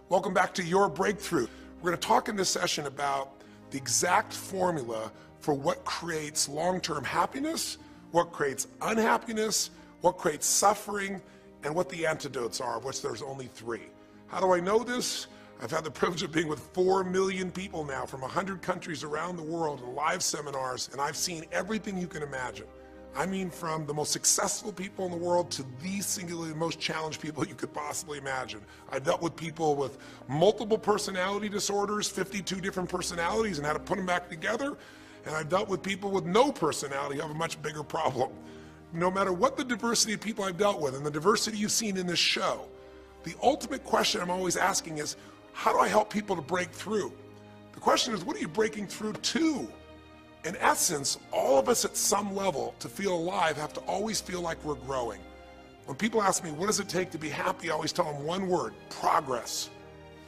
Welcome back to Your Breakthrough. We're going to talk in this session about the exact formula for what creates long-term happiness, what creates unhappiness, what creates suffering, and what the antidotes are, of which there's only 3. How do I know this? I've had the privilege of being with 4 million people now from 100 countries around the world in live seminars, and I've seen everything you can imagine. I mean, from the most successful people in the world to the singularly most challenged people you could possibly imagine. I've dealt with people with multiple personality disorders, 52 different personalities, and how to put them back together. And I've dealt with people with no personality who have a much bigger problem. No matter what the diversity of people I've dealt with and the diversity you've seen in this show, the ultimate question I'm always asking is, how do I help people to break through? The question is, what are you breaking through to? In essence, all of us at some level to feel alive have to always feel like we're growing. When people ask me, what does it take to be happy? I always tell them one word: progress.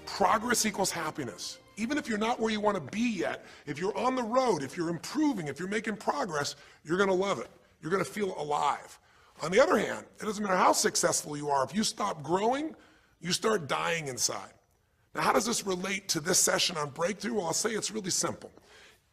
Progress equals happiness. Even if you're not where you want to be yet, if you're on the road, if you're improving, if you're making progress, you're going to love it. You're going to feel alive. On the other hand, it doesn't matter how successful you are. If you stop growing, you start dying inside. Now, how does this relate to this session on breakthrough? Well, I'll say it's really simple.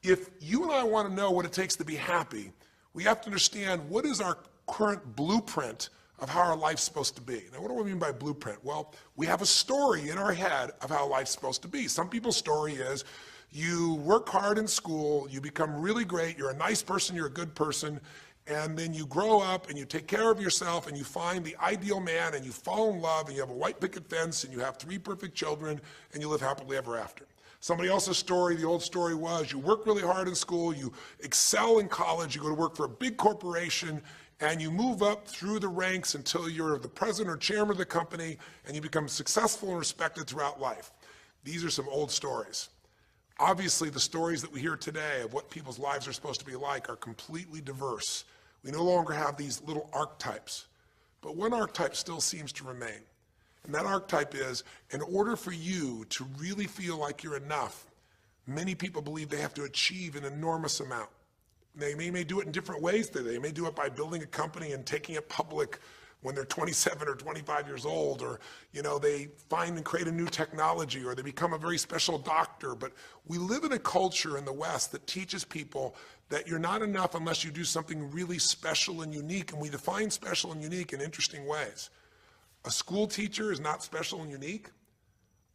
If you and I want to know what it takes to be happy, we have to understand what is our current blueprint of how our life's supposed to be. Now, what do I mean by blueprint? Well, we have a story in our head of how life's supposed to be. Some people's story is you work hard in school, you become really great, you're a nice person, you're a good person, and then you grow up and you take care of yourself and you find the ideal man and you fall in love and you have a white picket fence and you have 3 perfect children and you live happily ever after. Somebody else's story, the old story was, you work really hard in school, you excel in college, you go to work for a big corporation, and you move up through the ranks until you're the president or chairman of the company, and you become successful and respected throughout life. These are some old stories. Obviously, the stories that we hear today of what people's lives are supposed to be like are completely diverse. We no longer have these little archetypes, but one archetype still seems to remain. And that archetype is, in order for you to really feel like you're enough, many people believe they have to achieve an enormous amount. They may do it in different ways. They may do it by building a company and taking it public when they're 27 or 25 years old, or they find and create a new technology, or they become a very special doctor. But we live in a culture in the West that teaches people that you're not enough unless you do something really special and unique, and we define special and unique in interesting ways. A school teacher is not special and unique.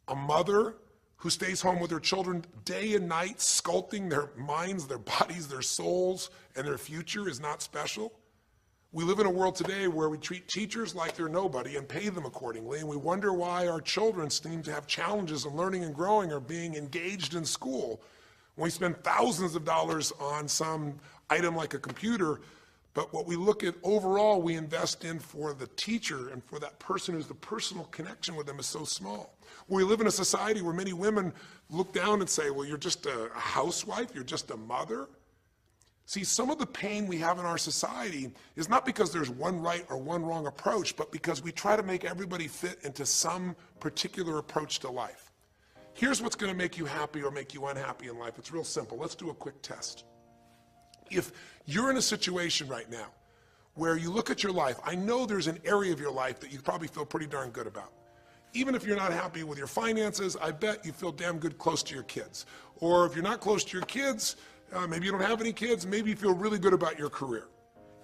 A mother who stays home with her children day and night, sculpting their minds, their bodies, their souls, and their future is not special. We live in a world today where we treat teachers like they're nobody and pay them accordingly, and we wonder why our children seem to have challenges in learning and growing or being engaged in school. When we spend thousands of dollars on some item like a computer, but what we look at overall, we invest in for the teacher and for that person who's the personal connection with them is so small. We live in a society where many women look down and say, well, you're just a housewife, you're just a mother. See, some of the pain we have in our society is not because there's one right or one wrong approach, but because we try to make everybody fit into some particular approach to life. Here's what's going to make you happy or make you unhappy in life. It's real simple. Let's do a quick test. If you're in a situation right now where you look at your life, I know there's an area of your life that you probably feel pretty darn good about. Even if you're not happy with your finances, I bet you feel damn good close to your kids. Or if you're not close to your kids, maybe you don't have any kids, maybe you feel really good about your career.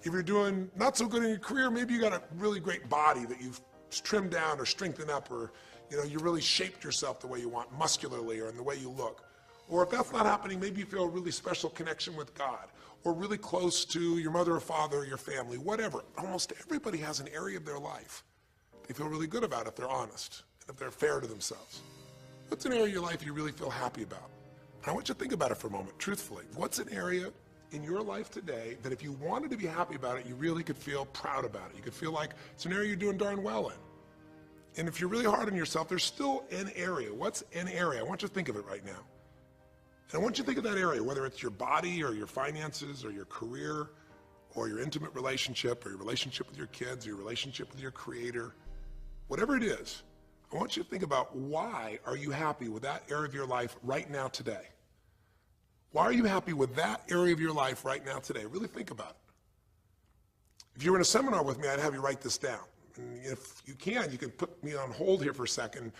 If you're doing not so good in your career, maybe you got a really great body that you've trimmed down or strengthened up, or you really shaped yourself the way you want, muscularly, or in the way you look. Or if that's not happening, maybe you feel a really special connection with God, or really close to your mother or father or your family, whatever. Almost everybody has an area of their life they feel really good about if they're honest, and if they're fair to themselves. What's an area of your life you really feel happy about? And I want you to think about it for a moment, truthfully. What's an area in your life today that if you wanted to be happy about it, you really could feel proud about it? You could feel like it's an area you're doing darn well in. And if you're really hard on yourself, there's still an area. What's an area? I want you to think of it right now. And I want you to think of that area, whether it's your body or your finances or your career or your intimate relationship or your relationship with your kids or your relationship with your creator, whatever it is. I want you to think about, why are you happy with that area of your life right now today? Why are you happy with that area of your life right now today? Really think about it. If you were in a seminar with me, I'd have you write this down. And if you can put me on hold here for a second,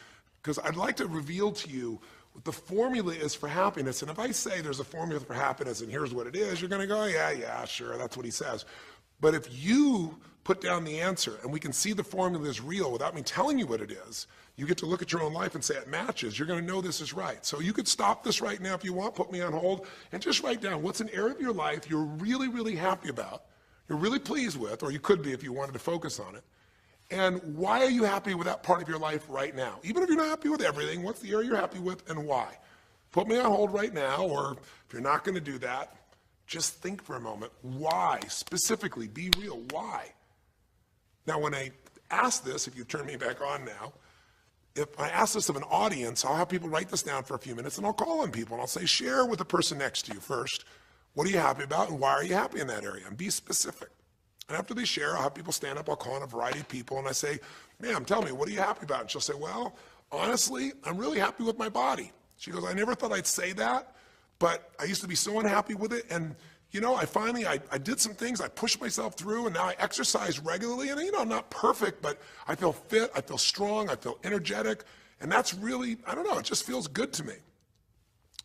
because I'd like to reveal to you what the formula is for happiness. And if I say there's a formula for happiness and here's what it is, you're going to go, yeah, sure, that's what he says. But if you put down the answer and we can see the formula is real without me telling you what it is, you get to look at your own life and say it matches. You're going to know this is right. So you could stop this right now if you want, put me on hold, and just write down what's an area of your life you're really, really happy about, you're really pleased with, or you could be if you wanted to focus on it. And why are you happy with that part of your life right now? Even if you're not happy with everything, what's the area you're happy with and why? Put me on hold right now, or if you're not going to do that, just think for a moment. Why? Specifically, be real. Why? Now, when I ask this, if you turn me back on now, if I ask this of an audience, I'll have people write this down for a few minutes, and I'll call on people, and I'll say, share with the person next to you first. What are you happy about, and why are you happy in that area? And be specific. And after they share, I'll have people stand up. I'll call on a variety of people, and I say, ma'am, tell me, what are you happy about? And she'll say, well, honestly, I'm really happy with my body. She goes, I never thought I'd say that, but I used to be so unhappy with it, and you know, I did some things, I pushed myself through, and now I exercise regularly, and you know, I'm not perfect, but I feel fit, I feel strong, I feel energetic, and that's really, I don't know, it just feels good to me.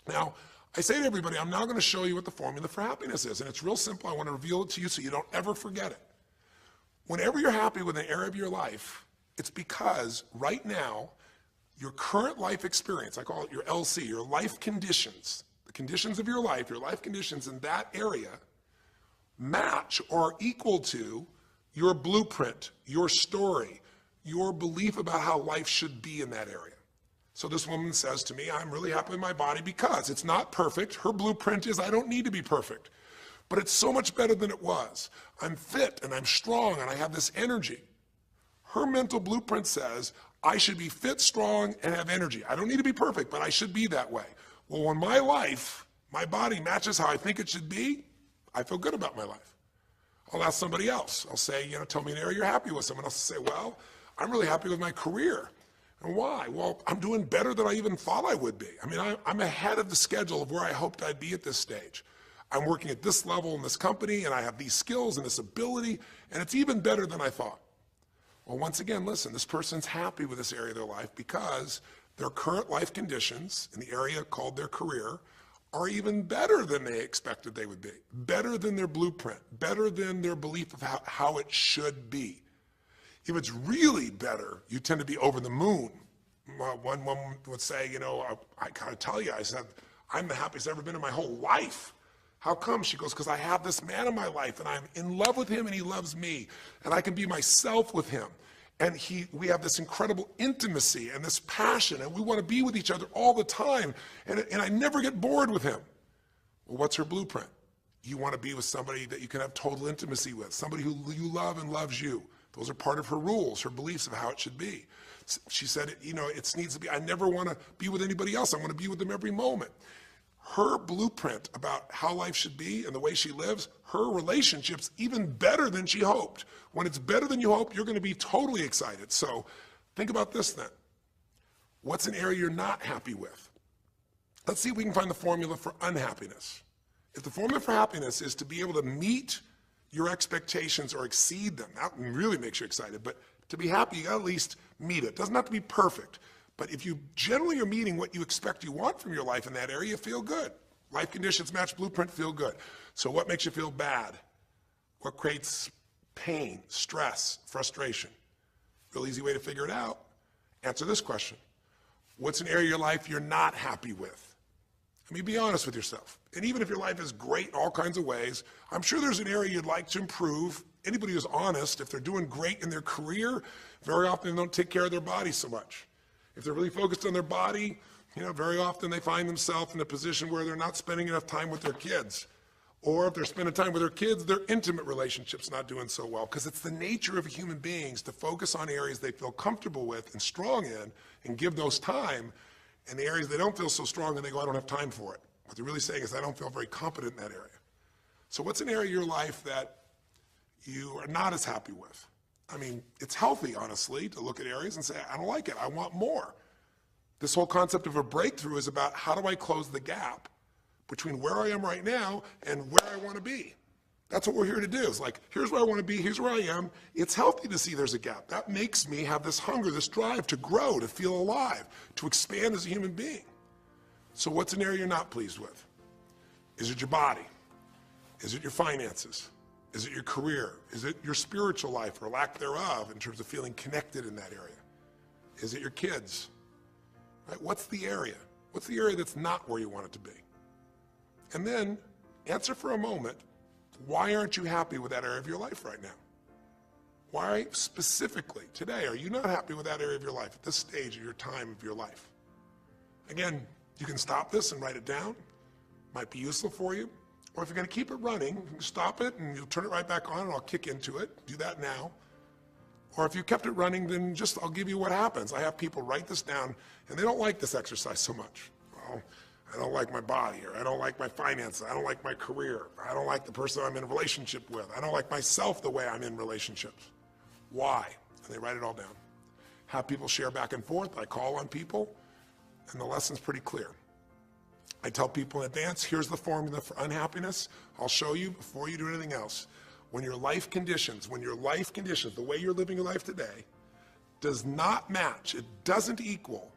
Now, I say to everybody, I'm now going to show you what the formula for happiness is, and it's real simple. I want to reveal it to you so you don't ever forget it. Whenever you're happy with an area of your life, it's because right now, your current life experience, I call it your LC, your life conditions, the conditions of your life conditions in that area match or are equal to your blueprint, your story, your belief about how life should be in that area. So this woman says to me, I'm really happy with my body because it's not perfect. Her blueprint is I don't need to be perfect, but it's so much better than it was. I'm fit and I'm strong and I have this energy. Her mental blueprint says I should be fit, strong, and have energy. I don't need to be perfect, but I should be that way. Well, when my life, my body matches how I think it should be, I feel good about my life. I'll ask somebody else. I'll say, you know, tell me an area you're happy with. Someone else will say, well, I'm really happy with my career. And why? Well, I'm doing better than I even thought I would be. I mean, I'm ahead of the schedule of where I hoped I'd be at this stage. I'm working at this level in this company, and I have these skills and this ability, and it's even better than I thought. Well, once again, listen, this person's happy with this area of their life because their current life conditions in the area called their career are even better than they expected they would be, better than their blueprint, better than their belief of how it should be. If it's really better, you tend to be over the moon. One woman would say, you know, I gotta tell you, I said, I'm the happiest I've ever been in my whole life. How come? She goes, because I have this man in my life and I'm in love with him and he loves me and I can be myself with him. And we have this incredible intimacy and this passion and we want to be with each other all the time and I never get bored with him. Well, what's her blueprint? You want to be with somebody that you can have total intimacy with, somebody who you love and loves you. Those are part of her rules, her beliefs of how it should be. She said, you know, it needs to be, I never want to be with anybody else. I want to be with them every moment. Her blueprint about how life should be and the way she lives, her relationship's even better than she hoped. When it's better than you hope, you're going to be totally excited. So think about this then. What's an area you're not happy with? Let's see if we can find the formula for unhappiness. If the formula for happiness is to be able to meet your expectations or exceed them, that really makes you excited, but to be happy, you gotta at least meet it. It doesn't have to be perfect, but if you generally are meeting what you expect you want from your life in that area, you feel good. Life conditions match blueprint, feel good. So what makes you feel bad? What creates pain, stress, frustration? Real easy way to figure it out. Answer this question. What's an area of your life you're not happy with? I mean, be honest with yourself. And even if your life is great in all kinds of ways, I'm sure there's an area you'd like to improve. Anybody who's honest, if they're doing great in their career, very often they don't take care of their body so much. If they're really focused on their body, you know, very often they find themselves in a position where they're not spending enough time with their kids. Or if they're spending time with their kids, their intimate relationship's not doing so well. Because it's the nature of human beings to focus on areas they feel comfortable with and strong in and give those time. And the areas they don't feel so strong and they go, I don't have time for it. What they're really saying is, I don't feel very competent in that area. So what's an area of your life that you are not as happy with? I mean, it's healthy, honestly, to look at areas and say, I don't like it, I want more. This whole concept of a breakthrough is about how do I close the gap between where I am right now and where I want to be. That's what we're here to do. It's like, here's where I want to be, here's where I am. It's healthy to see there's a gap. That makes me have this hunger, this drive to grow, to feel alive, to expand as a human being. So what's an area you're not pleased with? Is it your body? Is it your finances? Is it your career? Is it your spiritual life or lack thereof in terms of feeling connected in that area? Is it your kids? Right? What's the area? What's the area that's not where you want it to be? And then answer for a moment, why aren't you happy with that area of your life right now? Why specifically today are you not happy with that area of your life at this stage of your time of your life? Again, you can stop this and write it down. Might be useful for you. Or if you're going to keep it running, you can stop it and you'll turn it right back on and I'll kick into it. Do that now. Or if you kept it running, then just I'll give you what happens. I have people write this down and they don't like this exercise so much. Well, I don't like my body, or I don't like my finances, I don't like my career, I don't like the person I'm in a relationship with, I don't like myself the way I'm in relationships. Why? And they write it all down. Have people share back and forth. I call on people, and the lesson's pretty clear. I tell people in advance, here's the formula for unhappiness. I'll show you before you do anything else. When your life conditions, the way you're living your life today, does not match, it doesn't equal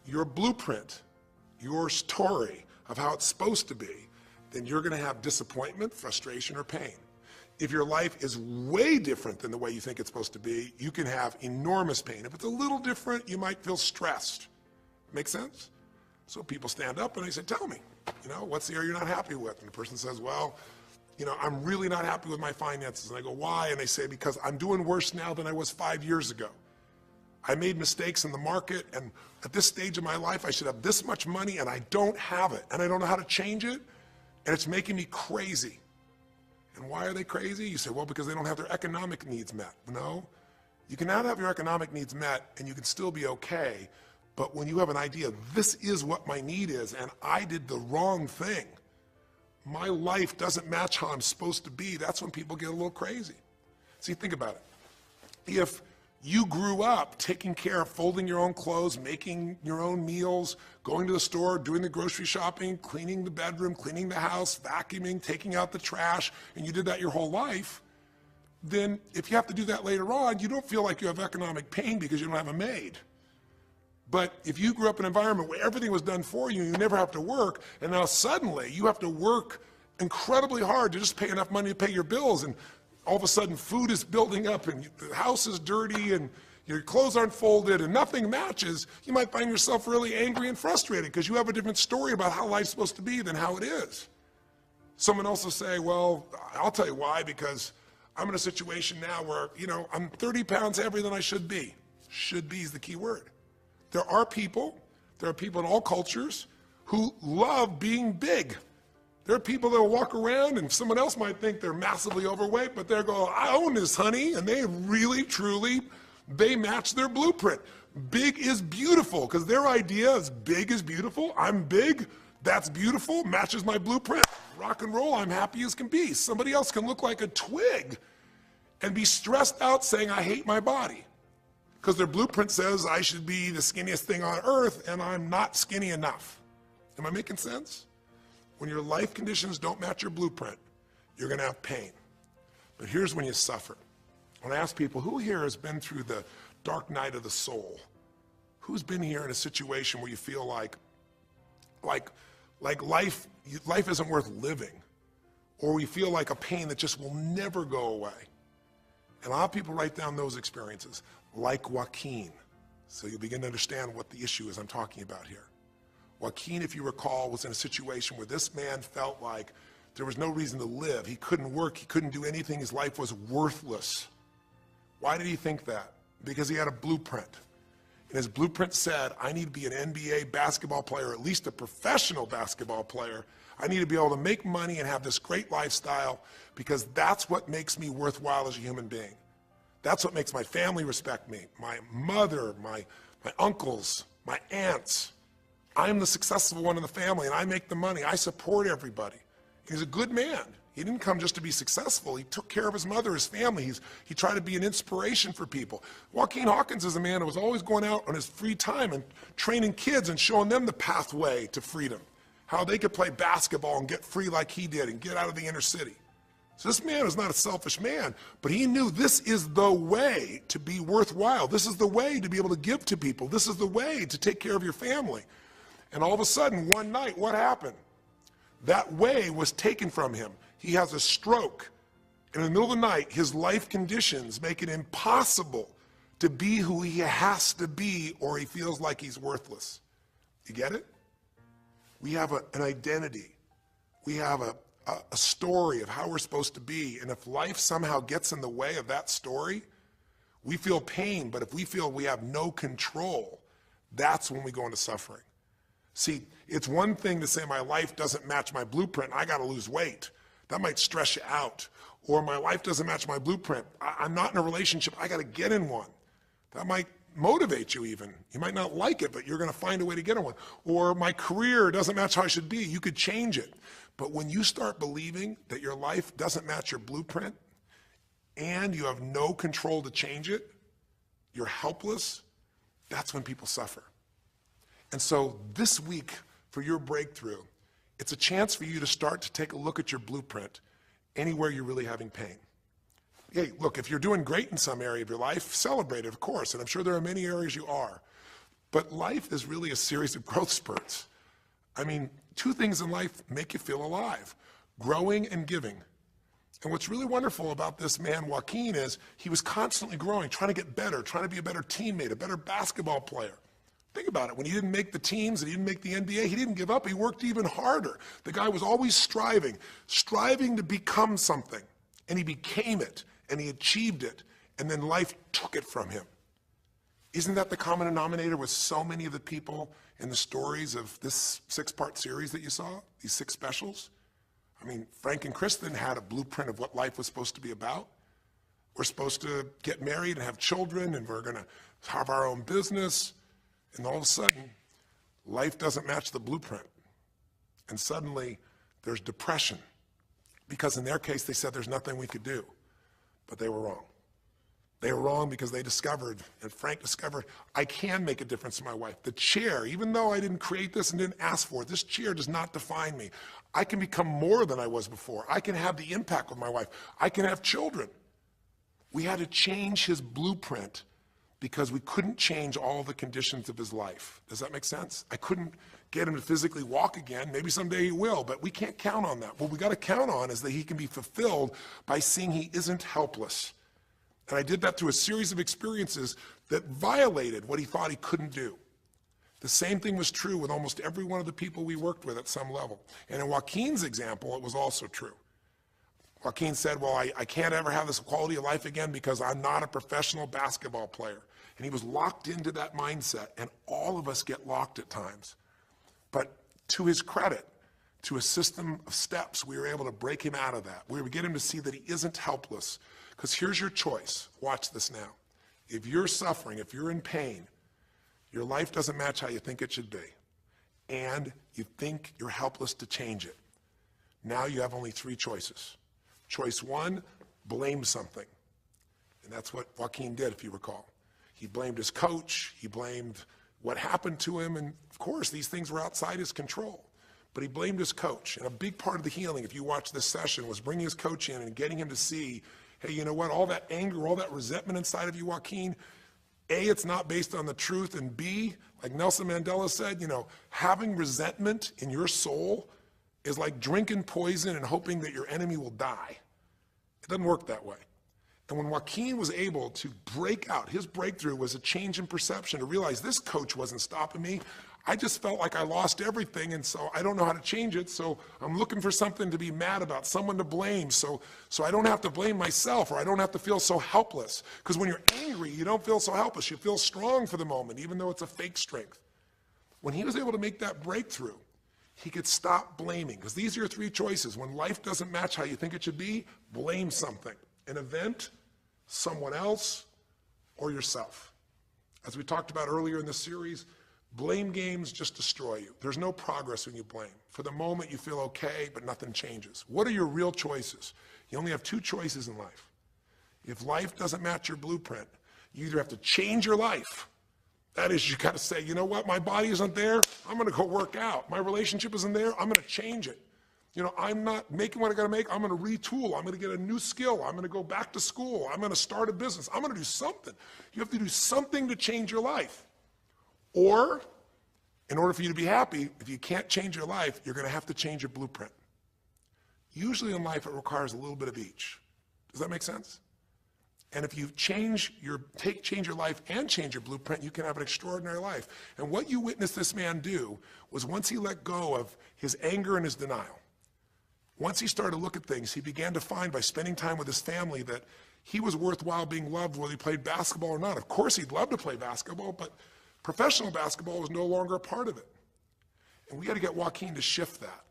your blueprint, your story of how it's supposed to be, then you're going to have disappointment, frustration, or pain. If your life is way different than the way you think it's supposed to be, you can have enormous pain. If it's a little different, you might feel stressed. Make sense? So people stand up and they say, tell me, what's the area you're not happy with? And the person says, well, I'm really not happy with my finances. And I go, why? And they say, because I'm doing worse now than I was 5 years ago. I made mistakes in the market, and at this stage of my life, I should have this much money, and I don't have it, and I don't know how to change it, and it's making me crazy. And why are they crazy? You say, well, because they don't have their economic needs met. No, you can not have your economic needs met, and you can still be okay, but when you have an idea, this is what my need is, and I did the wrong thing, my life doesn't match how I'm supposed to be, that's when people get a little crazy. See, think about it. If you grew up taking care of folding your own clothes, making your own meals, going to the store, doing the grocery shopping, cleaning the bedroom, cleaning the house, vacuuming, taking out the trash, and you did that your whole life, then if you have to do that later on, you don't feel like you have economic pain because you don't have a maid. But if you grew up in an environment where everything was done for you, you never have to work, and now suddenly you have to work incredibly hard to just pay enough money to pay your bills, and all of a sudden food is building up and the house is dirty and your clothes aren't folded and nothing matches, you might find yourself really angry and frustrated because you have a different story about how life's supposed to be than how it is. Someone else will say, well, I'll tell you why, because I'm in a situation now where, I'm 30 pounds heavier than I should be. Should be is the key word. There are people in all cultures who love being big. There are people that will walk around and someone else might think they're massively overweight, but they'll go, I own this, honey, and they really, truly, they match their blueprint. Big is beautiful, because their idea is big is beautiful. I'm big, that's beautiful, matches my blueprint. Rock and roll, I'm happy as can be. Somebody else can look like a twig and be stressed out saying, I hate my body, because their blueprint says I should be the skinniest thing on earth, and I'm not skinny enough. Am I making sense? When your life conditions don't match your blueprint, you're going to have pain. But here's when you suffer. When I ask people, who here has been through the dark night of the soul? Who's been here in a situation where you feel like life isn't worth living, or we feel like a pain that just will never go away? And a lot of people write down those experiences, like Joaquin. So you begin to understand what the issue is I'm talking about here. Joaquin, if you recall, was in a situation where this man felt like there was no reason to live. He couldn't work, he couldn't do anything, his life was worthless. Why did he think that? Because he had a blueprint. And his blueprint said, I need to be an NBA basketball player, at least a professional basketball player. I need to be able to make money and have this great lifestyle, because that's what makes me worthwhile as a human being. That's what makes my family respect me, my mother, my uncles, my aunts. I'm the successful one in the family, and I make the money. I support everybody. He's a good man. He didn't come just to be successful. He took care of his mother, his family. He tried to be an inspiration for people. Joaquin Hawkins is a man who was always going out on his free time and training kids and showing them the pathway to freedom, how they could play basketball and get free like he did and get out of the inner city. So this man is not a selfish man, but he knew this is the way to be worthwhile. This is the way to be able to give to people. This is the way to take care of your family. And all of a sudden, one night, what happened? That way was taken from him. He has a stroke. And in the middle of the night, his life conditions make it impossible to be who he has to be, or he feels like he's worthless. You get it? We have an identity. We have a story of how we're supposed to be. And if life somehow gets in the way of that story, we feel pain. But if we feel we have no control, that's when we go into suffering. See, it's one thing to say my life doesn't match my blueprint, I got to lose weight. That might stress you out. Or my life doesn't match my blueprint, I'm not in a relationship, I got to get in one. That might motivate you even. You might not like it, but you're going to find a way to get in one. Or my career doesn't match how I should be, you could change it. But when you start believing that your life doesn't match your blueprint and you have no control to change it, you're helpless, that's when people suffer. And so this week for your breakthrough, it's a chance for you to start to take a look at your blueprint anywhere you're really having pain. Hey, look, if you're doing great in some area of your life, celebrate it, of course, and I'm sure there are many areas you are. But life is really a series of growth spurts. I mean, two things in life make you feel alive: growing and giving. And what's really wonderful about this man, Joaquin, is he was constantly growing, trying to get better, trying to be a better teammate, a better basketball player. Think about it. When he didn't make the teams and he didn't make the NBA, he didn't give up. He worked even harder. The guy was always striving to become something. And he became it, and he achieved it, and then life took it from him. Isn't that the common denominator with so many of the people in the stories of this 6-part series that you saw, these 6 specials? I mean, Frank and Kristen had a blueprint of what life was supposed to be about. We're supposed to get married and have children, and we're going to have our own business. And all of a sudden, life doesn't match the blueprint. And suddenly, there's depression. Because in their case, they said there's nothing we could do. But they were wrong. They were wrong because they discovered, and Frank discovered, I can make a difference to my wife. The chair, even though I didn't create this and didn't ask for it, this chair does not define me. I can become more than I was before. I can have the impact with my wife. I can have children. We had to change his blueprint because we couldn't change all the conditions of his life. Does that make sense? I couldn't get him to physically walk again. Maybe someday he will, but we can't count on that. What we got to count on is that he can be fulfilled by seeing he isn't helpless. And I did that through a series of experiences that violated what he thought he couldn't do. The same thing was true with almost every one of the people we worked with at some level. And in Joaquin's example, it was also true. Joaquin said, well, I can't ever have this quality of life again because I'm not a professional basketball player. And he was locked into that mindset, and all of us get locked at times. But to his credit, to a system of steps, we were able to break him out of that. We were able to get him to see that he isn't helpless. Because here's your choice. Watch this now. If you're suffering, if you're in pain, your life doesn't match how you think it should be, and you think you're helpless to change it, now you have only 3 choices. Choice 1, blame something. And that's what Joaquin did, if you recall. He blamed his coach, he blamed what happened to him, and of course these things were outside his control. But he blamed his coach. And a big part of the healing, if you watch this session, was bringing his coach in and getting him to see, hey, you know what, all that anger, all that resentment inside of you, Joaquin, A, it's not based on the truth, and B, like Nelson Mandela said, you know, having resentment in your soul is like drinking poison and hoping that your enemy will die. It doesn't work that way. And when Joaquin was able to break out, his breakthrough was a change in perception, to realize this coach wasn't stopping me. I just felt like I lost everything, and so I don't know how to change it, so I'm looking for something to be mad about, someone to blame, so I don't have to blame myself, or I don't have to feel so helpless. Because when you're angry, you don't feel so helpless. You feel strong for the moment, even though it's a fake strength. When he was able to make that breakthrough, he could stop blaming. Because these are your 3 choices. When life doesn't match how you think it should be, blame something. An event, someone else, or yourself. As we talked about earlier in the series, blame games just destroy you. There's no progress when you blame. For the moment, you feel okay, but nothing changes. What are your real choices? You only have 2 choices in life. If life doesn't match your blueprint, you either have to change your life. That is, you got to say, you know what, my body isn't there, I'm going to go work out. My relationship isn't there, I'm going to change it. I'm not making what I gotta make. I'm gonna retool. I'm gonna get a new skill. I'm gonna go back to school. I'm gonna start a business. I'm gonna do something. You have to do something to change your life. Or, in order for you to be happy, if you can't change your life, you're gonna have to change your blueprint. Usually in life, it requires a little bit of each. Does that make sense? And if you change your life and change your blueprint, you can have an extraordinary life. And what you witnessed this man do was once he let go of his anger and his denial, once he started to look at things, he began to find by spending time with his family that he was worthwhile being loved whether he played basketball or not. Of course, he'd love to play basketball, but professional basketball was no longer a part of it. And we got to get Joaquin to shift that.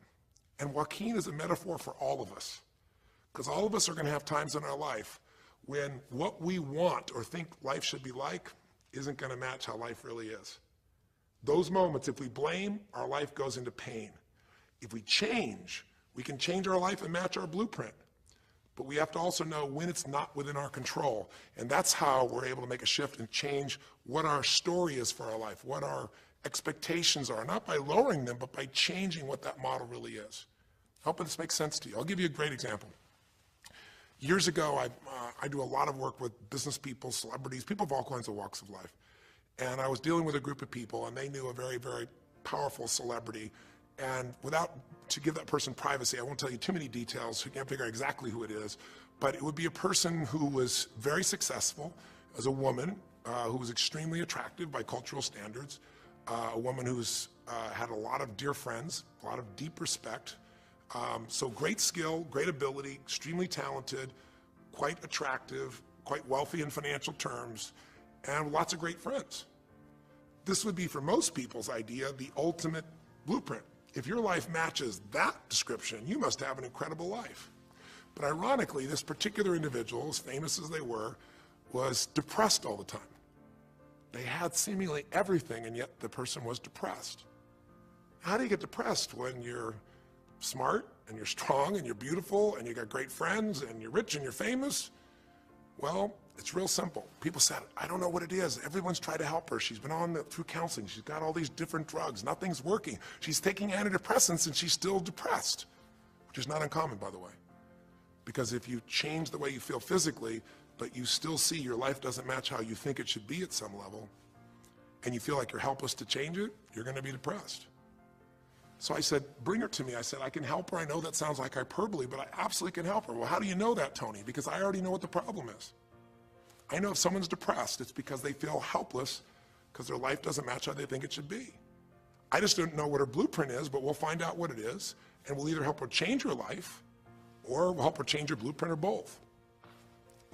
And Joaquin is a metaphor for all of us, because all of us are going to have times in our life when what we want or think life should be like isn't going to match how life really is. Those moments, if we blame, our life goes into pain. If we change, we can change our life and match our blueprint. But we have to also know when it's not within our control. And that's how we're able to make a shift and change what our story is for our life, what our expectations are, not by lowering them, but by changing what that model really is. I hope this makes sense to you. I'll give you a great example. Years ago, I do a lot of work with business people, celebrities, people of all kinds of walks of life. And I was dealing with a group of people, and they knew a very, very powerful celebrity. And to give that person privacy, I won't tell you too many details, so you can't figure out exactly who it is, but it would be a person who was very successful as a woman, who was extremely attractive by cultural standards, a woman who's had a lot of dear friends, a lot of deep respect, so great skill, great ability, extremely talented, quite attractive, quite wealthy in financial terms, and lots of great friends. This would be, for most people's idea, the ultimate blueprint. If your life matches that description, you must have an incredible life. But ironically, this particular individual, as famous as they were, was depressed all the time. They had seemingly everything, and yet the person was depressed. How do you get depressed when you're smart, and you're strong, and you're beautiful, and you got great friends, and you're rich, and you're famous? Well, it's real simple. People said, I don't know what it is. Everyone's tried to help her. She's been through counseling. She's got all these different drugs. Nothing's working. She's taking antidepressants, and she's still depressed, which is not uncommon, by the way. Because if you change the way you feel physically, but you still see your life doesn't match how you think it should be at some level, and you feel like you're helpless to change it, you're going to be depressed. So I said, bring her to me. I said, I can help her. I know that sounds like hyperbole, but I absolutely can help her. Well, how do you know that, Tony? Because I already know what the problem is. I know if someone's depressed, it's because they feel helpless because their life doesn't match how they think it should be. I just don't know what her blueprint is, but we'll find out what it is, and we'll either help her change her life, or we'll help her change her blueprint, or both.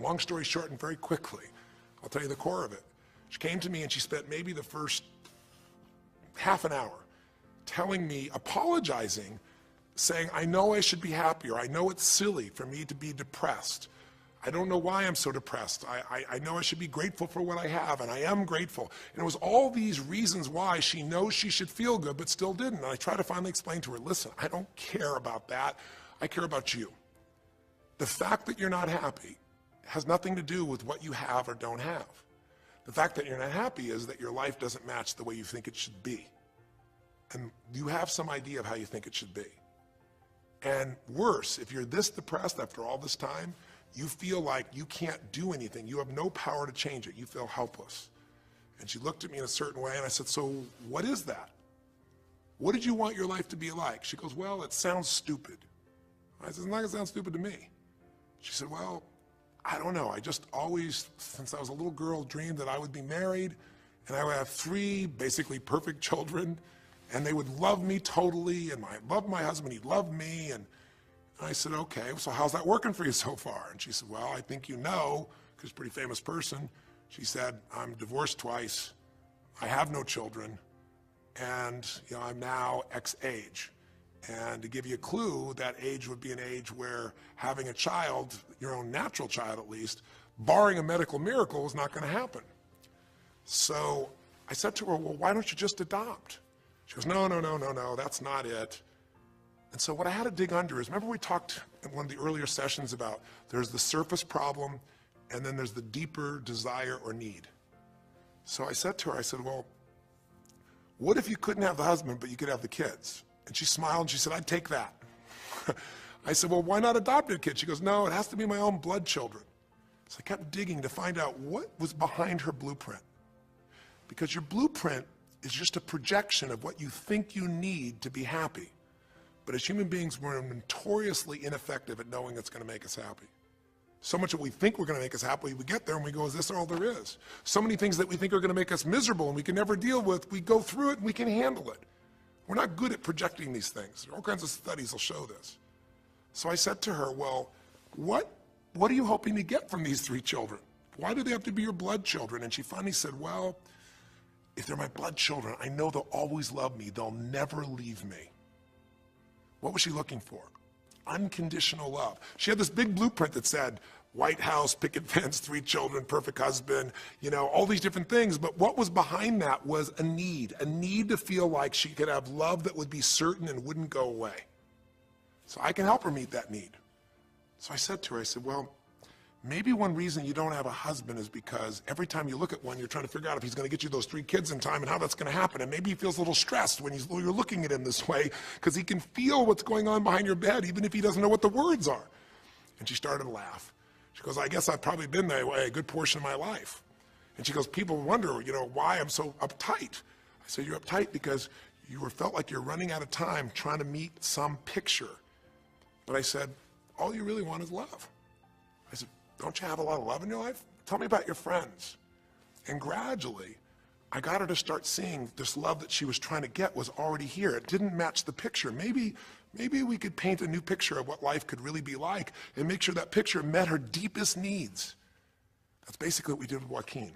Long story short, and very quickly, I'll tell you the core of it. She came to me and she spent maybe the first half an hour telling me, apologizing, saying, I know I should be happier. I know it's silly for me to be depressed. I don't know why I'm so depressed. I know I should be grateful for what I have, and I am grateful. And it was all these reasons why she knows she should feel good, but still didn't. And I tried to finally explain to her, listen, I don't care about that. I care about you. The fact that you're not happy has nothing to do with what you have or don't have. The fact that you're not happy is that your life doesn't match the way you think it should be. And you have some idea of how you think it should be. And worse, if you're this depressed after all this time, you feel like you can't do anything. You have no power to change it. You feel helpless. And she looked at me in a certain way, and I said, so what is that? What did you want your life to be like? She goes, well, it sounds stupid. I said, it's not gonna sound stupid to me. She said, well, I don't know. I just always, since I was a little girl, dreamed that I would be married, and I would have 3 basically perfect children, and they would love me totally, and I loved my husband, he loved me, and I said, okay, so how's that working for you so far? And she said, well, I think you know, because she's a pretty famous person. She said, I'm divorced twice, I have no children, and I'm now X age. And to give you a clue, that age would be an age where having a child, your own natural child at least, barring a medical miracle, is not going to happen. So I said to her, well, why don't you just adopt? She goes, no, that's not it. And so what I had to dig under is, remember we talked in one of the earlier sessions about there's the surface problem and then there's the deeper desire or need. So I said to her, I said, well, what if you couldn't have the husband but you could have the kids? And she smiled and she said, I'd take that. I said, well, why not adopted kids? She goes, no, it has to be my own blood children. So I kept digging to find out what was behind her blueprint. Because your blueprint is just a projection of what you think you need to be happy. But as human beings, we're notoriously ineffective at knowing it's going to make us happy. So much that we think we're going to make us happy, we get there and we go, is this all there is? So many things that we think are going to make us miserable and we can never deal with, we go through it and we can handle it. We're not good at projecting these things. All kinds of studies will show this. So I said to her, well, what are you hoping to get from these 3 children? Why do they have to be your blood children? And she finally said, well, if they're my blood children, I know they'll always love me. They'll never leave me. What was she looking for? Unconditional love. She had this big blueprint that said, White House, picket fence, 3 children, perfect husband, all these different things. But what was behind that was a need to feel like she could have love that would be certain and wouldn't go away. So I can help her meet that need. So I said to her, I said, well, maybe one reason you don't have a husband is because every time you look at one, you're trying to figure out if he's going to get you those 3 kids in time and how that's going to happen. And maybe he feels a little stressed when you're looking at him this way because he can feel what's going on behind your bed, even if he doesn't know what the words are. And she started to laugh. She goes, I guess I've probably been that way a good portion of my life. And she goes, people wonder, why I'm so uptight. I said, you're uptight because you felt like you're running out of time trying to meet some picture. But I said, all you really want is love. I said, don't you have a lot of love in your life? Tell me about your friends. And gradually, I got her to start seeing this love that she was trying to get was already here. It didn't match the picture. Maybe we could paint a new picture of what life could really be like and make sure that picture met her deepest needs. That's basically what we did with Joaquin.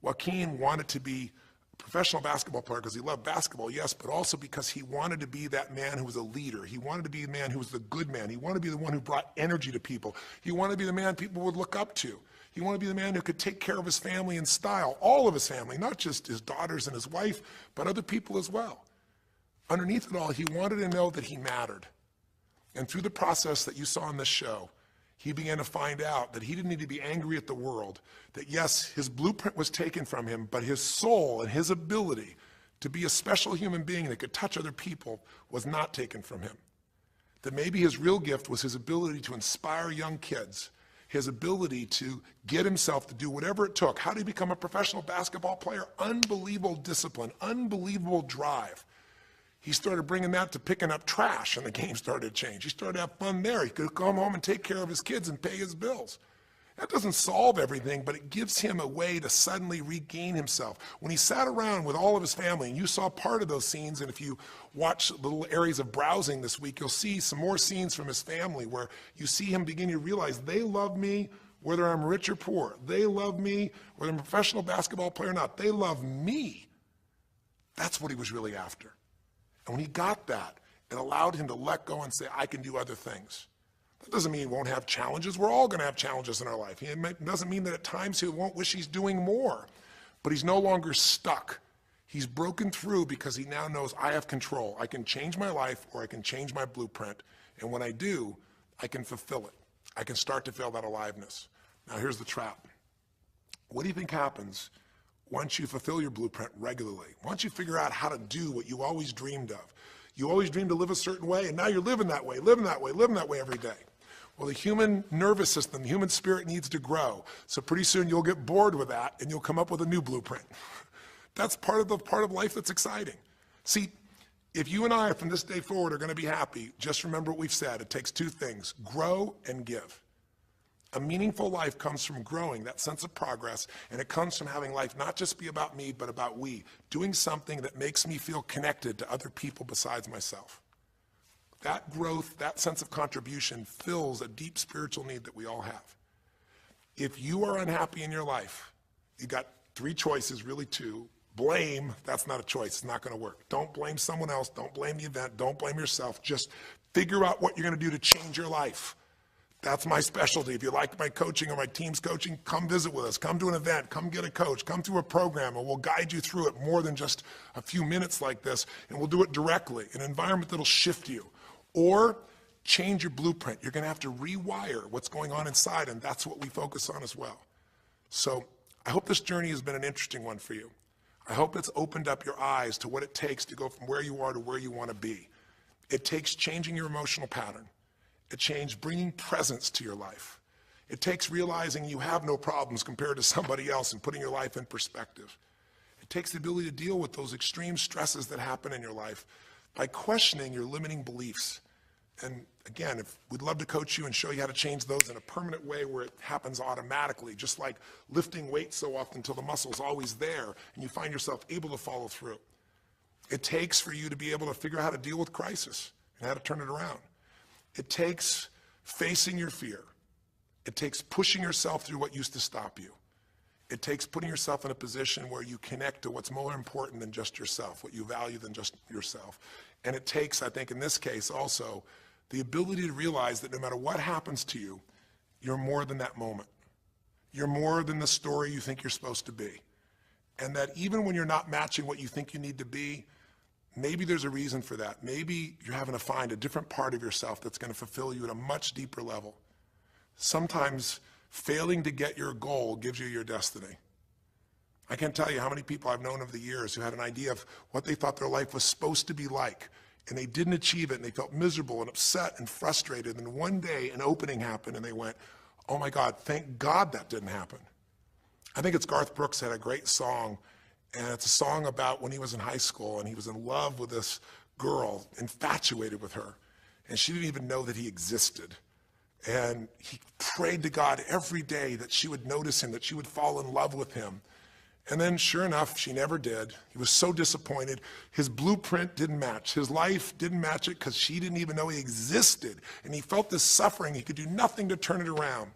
Joaquin wanted to be a professional basketball player because he loved basketball, yes, but also because he wanted to be that man who was a leader. He wanted to be the man who was the good man. He wanted to be the one who brought energy to people. He wanted to be the man people would look up to. He wanted to be the man who could take care of his family in style, all of his family, not just his daughters and his wife, but other people as well. Underneath it all, he wanted to know that he mattered. And through the process that you saw in this show, he began to find out that he didn't need to be angry at the world, that yes, his blueprint was taken from him, but his soul and his ability to be a special human being that could touch other people was not taken from him. That maybe his real gift was his ability to inspire young kids, his ability to get himself to do whatever it took. How did he become a professional basketball player? Unbelievable discipline, unbelievable drive. He started bringing that to picking up trash, and the game started to change. He started to have fun there. He could come home and take care of his kids and pay his bills. That doesn't solve everything, but it gives him a way to suddenly regain himself. When he sat around with all of his family, and you saw part of those scenes, and if you watch little areas of browsing this week, you'll see some more scenes from his family where you see him begin to realize they love me whether I'm rich or poor. They love me whether I'm a professional basketball player or not. They love me. That's what he was really after. And when he got that, it allowed him to let go and say, I can do other things. That doesn't mean he won't have challenges. We're all going to have challenges in our life. It doesn't mean that at times he won't wish he's doing more. But he's no longer stuck. He's broken through because he now knows I have control. I can change my life or I can change my blueprint. And when I do, I can fulfill it. I can start to feel that aliveness. Now here's the trap. What do you think happens once you fulfill your blueprint regularly? Once you figure out how to do what you always dreamed of. You always dreamed to live a certain way, and now you're living that way every day. Well, the human nervous system, the human spirit needs to grow. So pretty soon you'll get bored with that, and you'll come up with a new blueprint. That's part of life that's exciting. See, if you and I from this day forward are going to be happy, just remember what we've said. It takes 2 things, grow and give. A meaningful life comes from growing, that sense of progress, and it comes from having life not just be about me, but about we, doing something that makes me feel connected to other people besides myself. That growth, that sense of contribution fills a deep spiritual need that we all have. If you are unhappy in your life, you got 3 choices, really 2. Blame, that's not a choice, it's not gonna work. Don't blame someone else, don't blame the event, don't blame yourself, just figure out what you're gonna do to change your life. That's my specialty. If you like my coaching or my team's coaching, come visit with us. Come to an event. Come get a coach. Come through a program, and we'll guide you through it more than just a few minutes like this, and we'll do it directly, in an environment that'll shift you. Or change your blueprint. You're going to have to rewire what's going on inside, and that's what we focus on as well. So I hope this journey has been an interesting one for you. I hope it's opened up your eyes to what it takes to go from where you are to where you want to be. It takes changing your emotional pattern. It takes bringing presence to your life. It takes realizing you have no problems compared to somebody else and putting your life in perspective. It takes the ability to deal with those extreme stresses that happen in your life by questioning your limiting beliefs. And again, we'd love to coach you and show you how to change those in a permanent way where it happens automatically, just like lifting weights so often until the muscle's always there and you find yourself able to follow through. It takes for you to be able to figure out how to deal with crisis and how to turn it around. It takes facing your fear. It takes pushing yourself through what used to stop you. It takes putting yourself in a position where you connect to what's more important than just yourself, what you value than just yourself. And it takes, I think in this case also, the ability to realize that no matter what happens to you, you're more than that moment. You're more than the story you think you're supposed to be. And that even when you're not matching what you think you need to be, maybe there's a reason for that. Maybe you're having to find a different part of yourself that's going to fulfill you at a much deeper level. Sometimes failing to get your goal gives you your destiny. I can't tell you how many people I've known over the years who had an idea of what they thought their life was supposed to be like, and they didn't achieve it, and they felt miserable and upset and frustrated. And one day an opening happened, and they went, oh my God, thank God that didn't happen. I think it's Garth Brooks had a great song, and it's a song about when he was in high school, and he was in love with this girl, infatuated with her, and she didn't even know that he existed. And he prayed to God every day that she would notice him, that she would fall in love with him. And then sure enough, she never did. He was so disappointed. His blueprint didn't match. His life didn't match it because she didn't even know he existed. And he felt this suffering. He could do nothing to turn it around.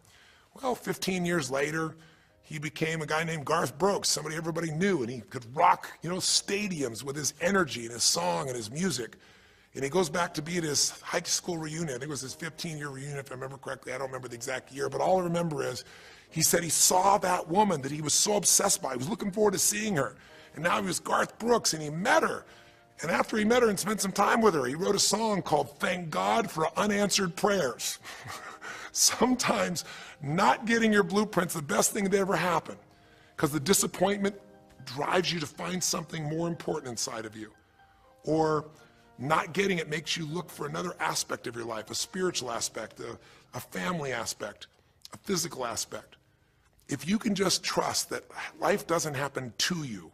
Well, 15 years later, he became a guy named Garth Brooks, somebody everybody knew, and he could rock, stadiums with his energy and his song and his music. And he goes back to be at his high school reunion. I think it was his 15-year reunion, if I remember correctly. I don't remember the exact year, but all I remember is he said he saw that woman that he was so obsessed by. He was looking forward to seeing her. And now he was Garth Brooks, and he met her. And after he met her and spent some time with her, he wrote a song called Thank God for Unanswered Prayers. Sometimes not getting your blueprint's the best thing that ever happened, because the disappointment drives you to find something more important inside of you. Or not getting it makes you look for another aspect of your life, a spiritual aspect, a family aspect, a physical aspect. If you can just trust that life doesn't happen to you,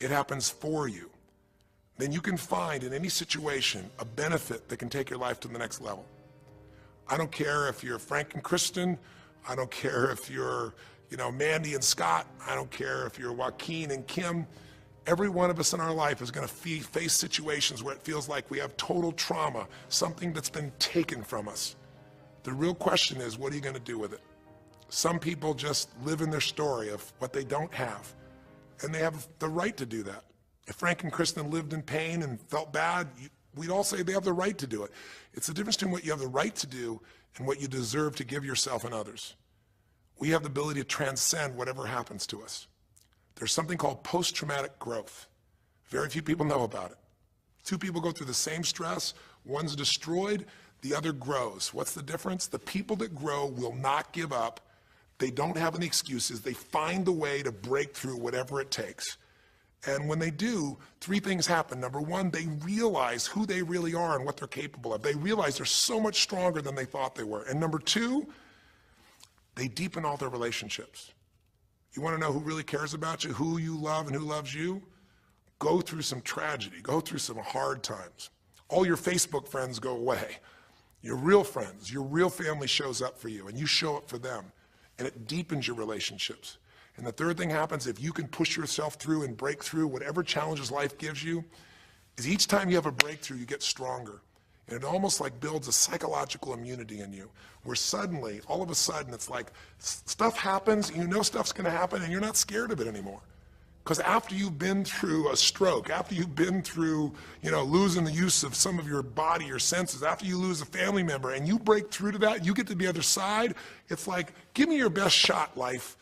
it happens for you, then you can find in any situation a benefit that can take your life to the next level. I don't care if you're Frank and Kristen. I don't care if you're, Mandy and Scott. I don't care if you're Joaquin and Kim. Every one of us in our life is going to face situations where it feels like we have total trauma, something that's been taken from us. The real question is, what are you going to do with it? Some people just live in their story of what they don't have, and they have the right to do that. If Frank and Kristen lived in pain and felt bad, we'd all say they have the right to do it. It's the difference between what you have the right to do and what you deserve to give yourself and others. We have the ability to transcend whatever happens to us. There's something called post-traumatic growth. Very few people know about it. Two people go through the same stress, one's destroyed, the other grows. What's the difference? The people that grow will not give up. They don't have any excuses. They find the way to break through whatever it takes. And when they do, three things happen. Number one, they realize who they really are and what they're capable of. They realize they're so much stronger than they thought they were. And number two, they deepen all their relationships. You want to know who really cares about you, who you love and who loves you? Go through some tragedy, go through some hard times. All your Facebook friends go away. Your real friends, your real family shows up for you, and you show up for them, and it deepens your relationships. And the third thing happens, if you can push yourself through and break through whatever challenges life gives you, is each time you have a breakthrough, you get stronger. And it almost like builds a psychological immunity in you, where suddenly, all of a sudden, it's like stuff happens, you know stuff's gonna happen, and you're not scared of it anymore. Because after you've been through a stroke, after you've been through, losing the use of some of your body, your senses, after you lose a family member, and you break through to that, you get to the other side, it's like, give me your best shot, life.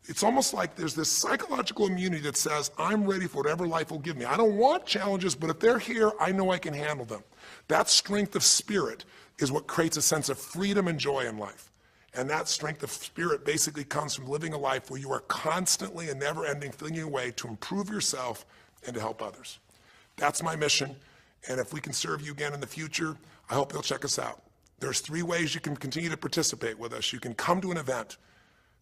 It's almost like there's this psychological immunity that says, I'm ready for whatever life will give me. I don't want challenges, but if they're here, I know I can handle them. That strength of spirit is what creates a sense of freedom and joy in life. And that strength of spirit basically comes from living a life where you are constantly and never ending flinging away to improve yourself and to help others. That's my mission. And if we can serve you again in the future, I hope you'll check us out. There's 3 ways you can continue to participate with us. You can come to an event,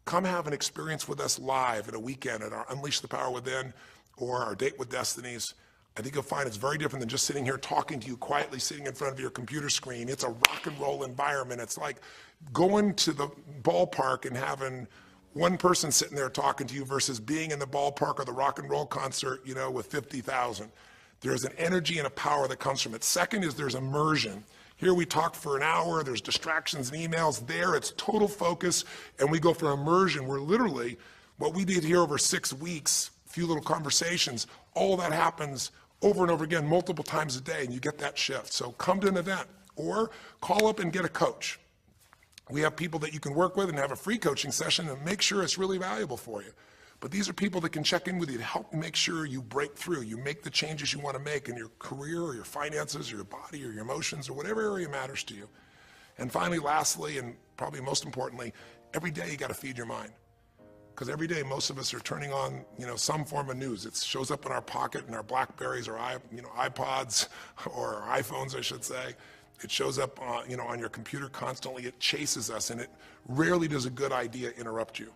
come have an experience with us live at a weekend at our Unleash the Power Within or our Date with Destinies. I think you'll find it's very different than just sitting here talking to you quietly, sitting in front of your computer screen. It's a rock and roll environment. It's like going to the ballpark and having one person sitting there talking to you versus being in the ballpark or the rock and roll concert, with 50,000. There's an energy and a power that comes from it. Second is there's immersion. Here we talk for an hour, there's distractions and emails. There it's total focus, and we go for immersion where literally what we did here over 6 weeks, a few little conversations, all that happens over and over again, multiple times a day, and you get that shift. So come to an event or call up and get a coach. We have people that you can work with and have a free coaching session and make sure it's really valuable for you. But these are people that can check in with you to help make sure you break through, you make the changes you want to make in your career or your finances or your body or your emotions or whatever area matters to you. And finally, lastly, and probably most importantly, every day you got to feed your mind. Because every day most of us are turning on, some form of news. It shows up in our pocket, in our Blackberries or iPods or our iPhones, I should say. It shows up, on your computer constantly. It chases us, and it rarely does a good idea interrupt you.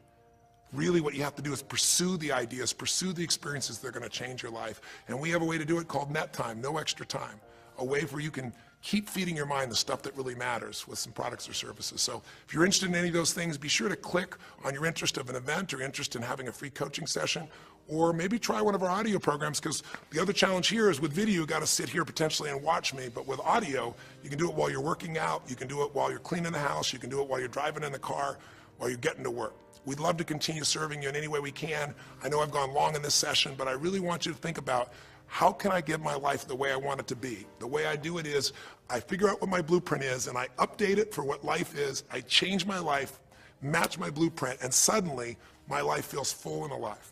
Really what you have to do is pursue the ideas, pursue the experiences that are going to change your life. And we have a way to do it called net time, no extra time. A way where you can keep feeding your mind the stuff that really matters with some products or services. So if you're interested in any of those things, be sure to click on your interest of an event or interest in having a free coaching session, or maybe try one of our audio programs, because the other challenge here is with video, you got to sit here potentially and watch me, but with audio, you can do it while you're working out, you can do it while you're cleaning the house, you can do it while you're driving in the car, while you're getting to work. We'd love to continue serving you in any way we can. I know I've gone long in this session, but I really want you to think about how can I get my life the way I want it to be? The way I do it is I figure out what my blueprint is and I update it for what life is. I change my life, match my blueprint, and suddenly my life feels full and alive.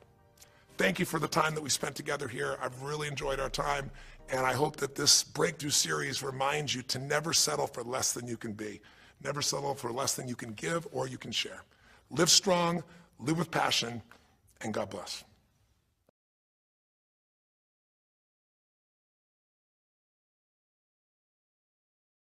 Thank you for the time that we spent together here. I've really enjoyed our time, and I hope that this breakthrough series reminds you to never settle for less than you can be. Never settle for less than you can give or you can share. Live strong, live with passion, and God bless.